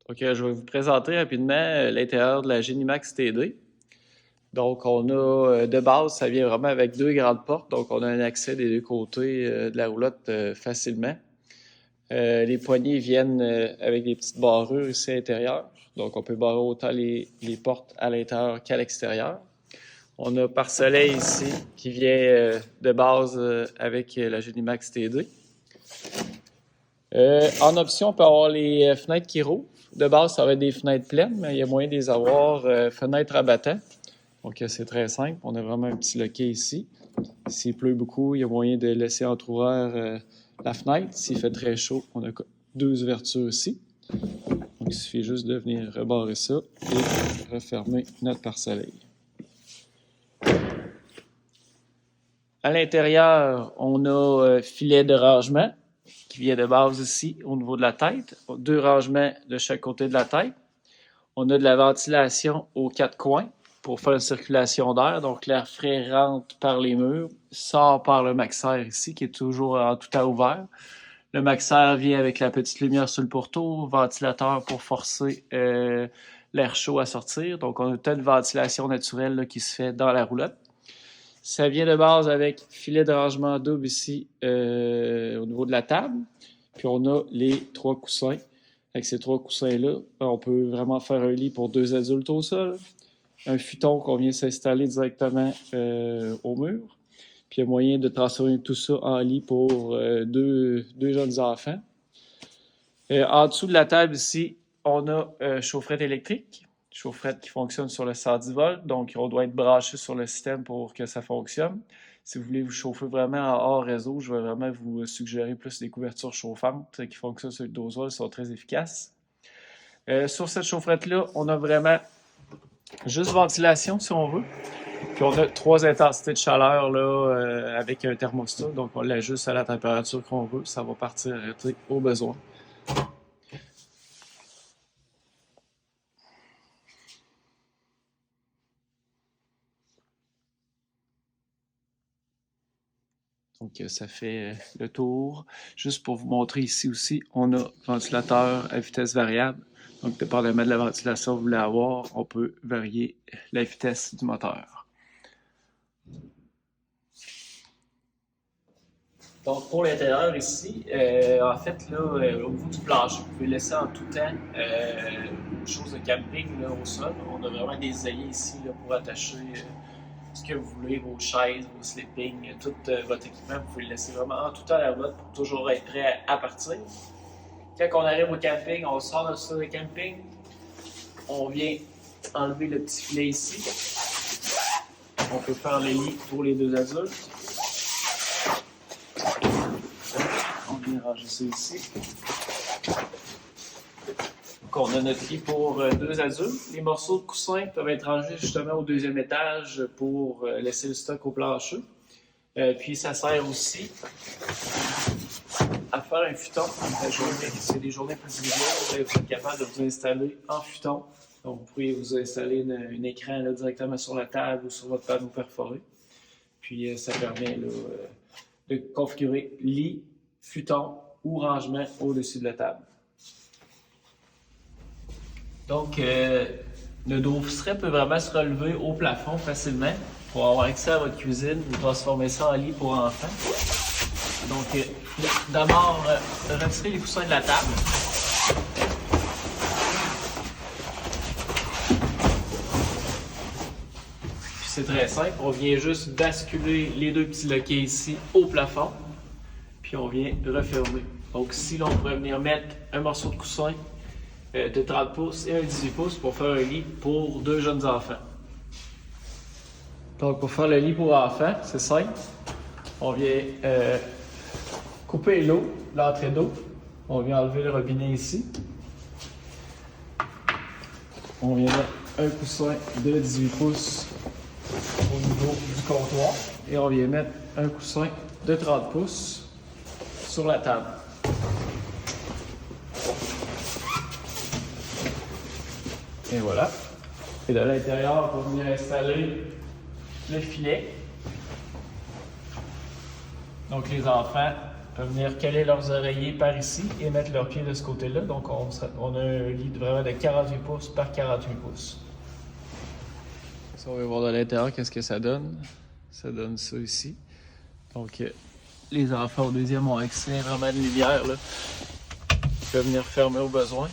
Donc, je vais vous présenter rapidement l'intérieur de la Genimax TD. Donc, on a de base, ça vient vraiment avec deux grandes portes. Donc, on a un accès des deux côtés de la roulotte facilement. Les poignées viennent avec des petites barrures ici à l'intérieur. Donc, on peut barrer autant les portes à l'intérieur qu'à l'extérieur. On a pare-soleil ici qui vient de base avec la Genimax TD. En option, on peut avoir les fenêtres qui rouvrent. De base, ça va être des fenêtres pleines, mais il y a moyen de les avoir fenêtres abattant. Donc, c'est très simple. On a vraiment un petit loquet ici. S'il pleut beaucoup, il y a moyen de laisser entrouvert la fenêtre. S'il fait très chaud, on a deux ouvertures ici. Donc, il suffit juste de venir rebarrer ça et refermer notre pare-soleil. À l'intérieur, on a filet de rangement qui vient de base ici au niveau de la tête. Deux rangements de chaque côté de la tête. On a de la ventilation aux quatre coins pour faire une circulation d'air. Donc, l'air frais rentre par les murs, sort par le maxaire ici qui est toujours en tout temps ouvert. Le maxaire vient avec la petite lumière sur le pourtour, ventilateur pour forcer l'air chaud à sortir. Donc, on a toute une ventilation naturelle là, qui se fait dans la roulotte. Ça vient de base avec filet de rangement double ici au niveau de la table. Puis on a les trois coussins. Avec ces trois coussins-là, on peut vraiment faire un lit pour deux adultes au sol. Un futon qu'on vient s'installer directement au mur. Puis il y a moyen de transformer tout ça en lit pour deux jeunes enfants. En dessous de la table ici, on a chaufferette électrique. Chaufferette qui fonctionne sur le 110 volts, donc on doit être branché sur le système pour que ça fonctionne. Si vous voulez vous chauffer vraiment en hors réseau, je vais vraiment vous suggérer plus des couvertures chauffantes qui fonctionnent sur le 12 volts, sont très efficaces. Sur cette chaufferette-là, on a vraiment juste ventilation si on veut. Puis on a trois intensités de chaleur là, avec un thermostat, donc on l'ajuste à la température qu'on veut, ça va partir au besoin. Donc, ça fait le tour. Juste pour vous montrer ici aussi, on a ventilateur à vitesse variable. Donc, dépendamment de la ventilation que vous voulez avoir, on peut varier la vitesse du moteur. Donc, pour l'intérieur ici, en fait, là, au niveau du plancher, vous pouvez laisser en tout temps une chose de camping là, au sol. On a vraiment des œillets ici là, pour attacher ce que vous voulez, vos chaises, vos sleeping, tout votre équipement, vous pouvez le laisser vraiment en tout temps à la roulotte pour toujours être prêt à partir. Quand on arrive au camping, on sort de ça le camping, on vient enlever le petit filet ici. On peut faire le lit pour les deux adultes. On vient ranger ça ici. Donc, on a notre lit pour deux adultes. Les morceaux de coussin peuvent être rangés justement au deuxième étage pour laisser le stock au plancher. Puis, ça sert aussi à faire un futon. La journée, c'est des journées plus hivernales, vous êtes capable de vous installer en futon. Donc, vous pouvez vous installer un écran là, directement sur la table ou sur votre panneau perforé. Puis, ça permet là, de configurer lit, futon ou rangement au-dessus de la table. Donc, le dos-frais peut vraiment se relever au plafond facilement pour avoir accès à votre cuisine. Vous transformez ça en lit pour enfants. Donc, d'abord, retirez les coussins de la table. Puis c'est très simple. On vient juste basculer les deux petits loquets ici au plafond. Puis on vient refermer. Donc, ici, là, on pourrait venir mettre un morceau de coussin de 30 pouces et un 18 pouces pour faire un lit pour deux jeunes enfants. Donc, pour faire le lit pour enfants, c'est simple. On vient couper l'eau, l'entrée d'eau. On vient enlever le robinet ici. On vient mettre un coussin de 18 pouces au niveau du comptoir. Et on vient mettre un coussin de 30 pouces sur la table. Et voilà. Et de l'intérieur, on va venir installer le filet. Donc les enfants peuvent venir caler leurs oreillers par ici et mettre leurs pieds de ce côté-là. Donc, on a un lit vraiment de 48 pouces par 48 pouces. Ça, on va voir de l'intérieur qu'est-ce que ça donne. Ça donne ça ici. Donc, les enfants au deuxième ont accès vraiment à une lumière, là. Ils peuvent venir fermer au besoin.